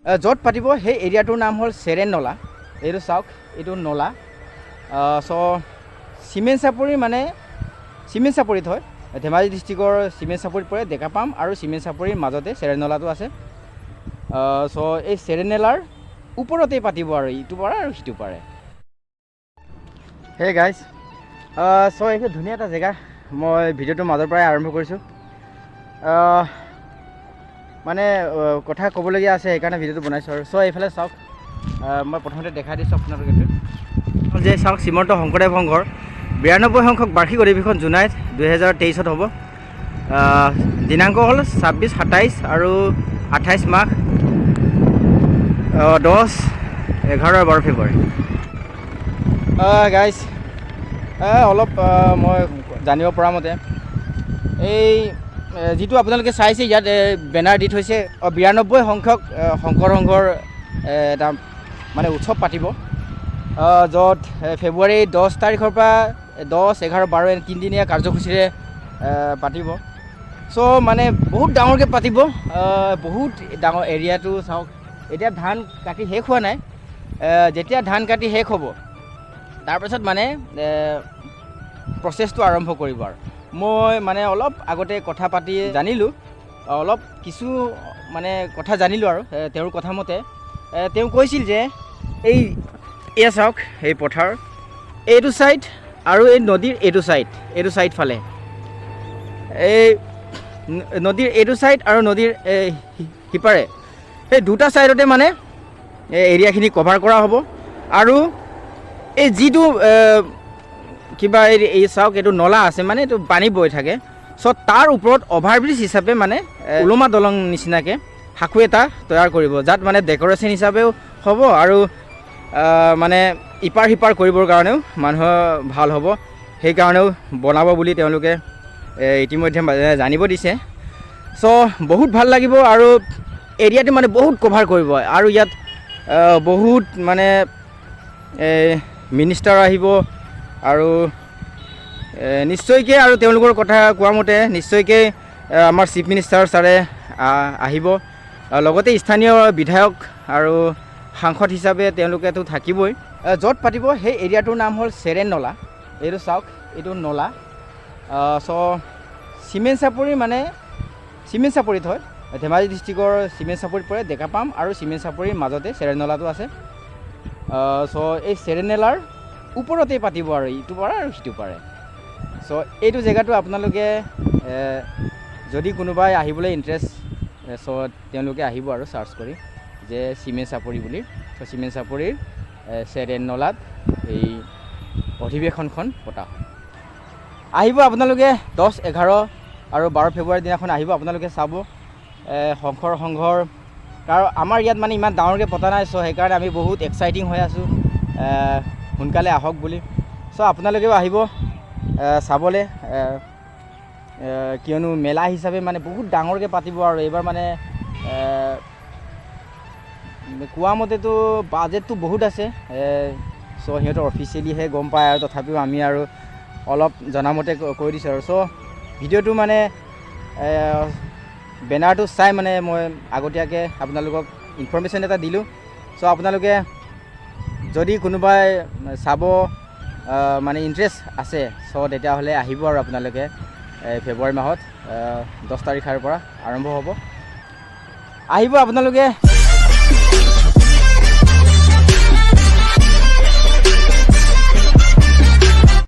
য'ত পাতিব সেই এৰিয়াটোৰ নাম হ'ল চেৰেন নলা। এইটো চাওক, এইটো নলা। চ' চিমেণ্ট চাপৰি মানে চিমেণ্ট চাপৰিত হয়, ধেমাজি ডিষ্ট্ৰিক্টৰ চিমেণ্ট চাপৰিত পৰে। ডেকাপাম আৰু চিমেণ্ট চাপৰিৰ মাজতে চেৰেন নলাটো আছে। চ' এই চেৰেন নলাৰ ওপৰতেই পাতিব আৰু ইটো পাৰে আৰু সিটো পাৰে। হে গাইজ, চ' এইটো ধুনীয়া এটা জেগা। মই ভিডিঅ'টোৰ মাজৰ পৰাই আৰম্ভ কৰিছোঁ। মানে কথা ক'বলগীয়া আছে, সেইকাৰণে ভিডিঅ'টো বনাইছোঁ আৰু। চ' এইফালে চাওক, মই প্ৰথমতে দেখাই দিছোঁ আপোনালোকে যে চাওক, শ্ৰীমন্ত শংকৰদেৱ সংঘৰ 92 সংখ্যক বাৰ্ষিক অধিৱেশন জুলাইত 2023 হ'ব। দিনাংক হ'ল 26, 27 আৰু 28 মাঘ 10, 11 আৰু 12 ফেব্ৰুৱাৰী। গাইজ, অলপ মই জানিব পৰা মতে এই যিটো আপোনালোকে চাইছে ইয়াত বেনাৰ দি থৈছে, 92 সংখ্যক শংকৰ সংঘৰ এটা মানে উৎসৱ পাতিব, য'ত ফেব্ৰুৱাৰী 10 তাৰিখৰ পৰা 10, 11, 12 তিনিদিনীয়া কাৰ্যসূচীৰে পাতিব। চ' মানে বহুত ডাঙৰকৈ পাতিব, বহুত ডাঙৰ এৰিয়াটো চাওক। এতিয়া ধান কাটি শেষ হোৱা নাই, যেতিয়া ধান কাটি শেষ হ'ব তাৰপাছত মানে প্ৰচেছটো আৰম্ভ কৰিব আৰু। মই মানে অলপ আগতে কথা পাতি জানিলোঁ, অলপ কিছু মানে কথা জানিলোঁ আৰু তেওঁৰ কথা মতে তেওঁ কৈছিল যে এয়া চাওক, এই পথাৰ এইটো ছাইড আৰু এই নদীৰ এইটো ছাইড ফালে, এই নদীৰ এইটো ছাইড আৰু নদীৰ সিপাৰে, সেই দুটা ছাইডতে মানে এৰিয়াখিনি কভাৰ কৰা হ'ব। আৰু এই যিটো কিবা এই চাওক, এইটো নলা আছে, মানে এইটো পানী বৈ থাকে। চ' তাৰ ওপৰত অভাৰব্ৰিজ হিচাপে মানে ওলমা দলং নিচিনাকৈ সাঁকো এটা তৈয়াৰ কৰিব, যাত মানে ডেক'ৰেশ্যন হিচাপেও হ'ব আৰু মানে ইপাৰ সিপাৰ কৰিবৰ কাৰণেও মানুহৰ ভাল হ'ব। সেইকাৰণেও বনাব বুলি তেওঁলোকে ইতিমধ্যে জানিব দিছে। চ' বহুত ভাল লাগিব আৰু এৰিয়াটো মানে বহুত কভাৰ কৰিব। আৰু ইয়াত বহুত মানে মিনিষ্টাৰ আহিব আৰু নিশ্চয়কৈ, আৰু তেওঁলোকৰ কথা কোৱা মতে নিশ্চয়কৈ আমাৰ চিফ মিনিষ্টাৰ ছাৰে আহিব, লগতে স্থানীয় বিধায়ক আৰু সাংসদ হিচাপে তেওঁলোকেতো থাকিবই। য'ত পাতিব সেই এৰিয়াটোৰ নাম হ'ল চেৰেন নলা। এইটো চাওক, এইটো নলা। চ' চিমেণ্ট চাপৰি মানে চিমেণ্ট চাপৰিত হয়, ধেমাজি ডিষ্ট্ৰিক্টৰ চিমেণ্ট চাপৰিত পৰে। ডেকাপাম আৰু চিমেণ্ট চাপৰিৰ মাজতে চেৰেন নলাটো আছে। চ' এই চেৰেন নলাৰ ওপৰতেই পাতিব আৰু ইটো পাৰে আৰু সিটো পাৰে। চ' এইটো জেগাটো আপোনালোকে যদি কোনোবাই আহিবলৈ ইণ্টাৰেষ্ট, চ' তেওঁলোকে আহিব আৰু চাৰ্চ কৰি যে চিমেণ্ট চাপৰি বুলি। চ' চিমেণ্ট চাপৰিৰ চেৰেন নলাত এই অধিৱেশনখন পতা হয়। আহিব আপোনালোকে 10, 11 আৰু 12 ফেব্ৰুৱাৰী দিনাখন আহিব, আপোনালোকে চাব শংকৰ সংঘৰ। কাৰণ আমাৰ ইয়াত মানে ইমান ডাঙৰকৈ পতা নাই, চ' সেইকাৰণে আমি বহুত এক্সাইটিং হৈ আছোঁ সোনকালে আহক বুলি। চ' আপোনালোকেও আহিব চাবলৈ, কিয়নো মেলা হিচাপে মানে বহুত ডাঙৰকৈ পাতিব। আৰু এইবাৰ মানে কোৱা মতেতো বাজেটটো বহুত আছে, চ' সিহঁতৰ অফিচিয়েলিহে গম পায়, আৰু তথাপিও আমি আৰু অলপ জনামতে কৈ দিছোঁ আৰু। চ' ভিডিঅ'টো মানে বেনাৰটো চাই মানে মই আগতীয়াকৈ আপোনালোকক ইনফৰমেশ্যন এটা দিলোঁ। চ' আপোনালোকে যদি কোনোবাই চাব মানে ইণ্টাৰেষ্ট আছে, চ' তেতিয়াহ'লে আহিব আৰু আপোনালোকে ফেব্ৰুৱাৰী মাহত 10 তাৰিখৰ পৰা আৰম্ভ হ'ব। আহিব আপোনালোকে।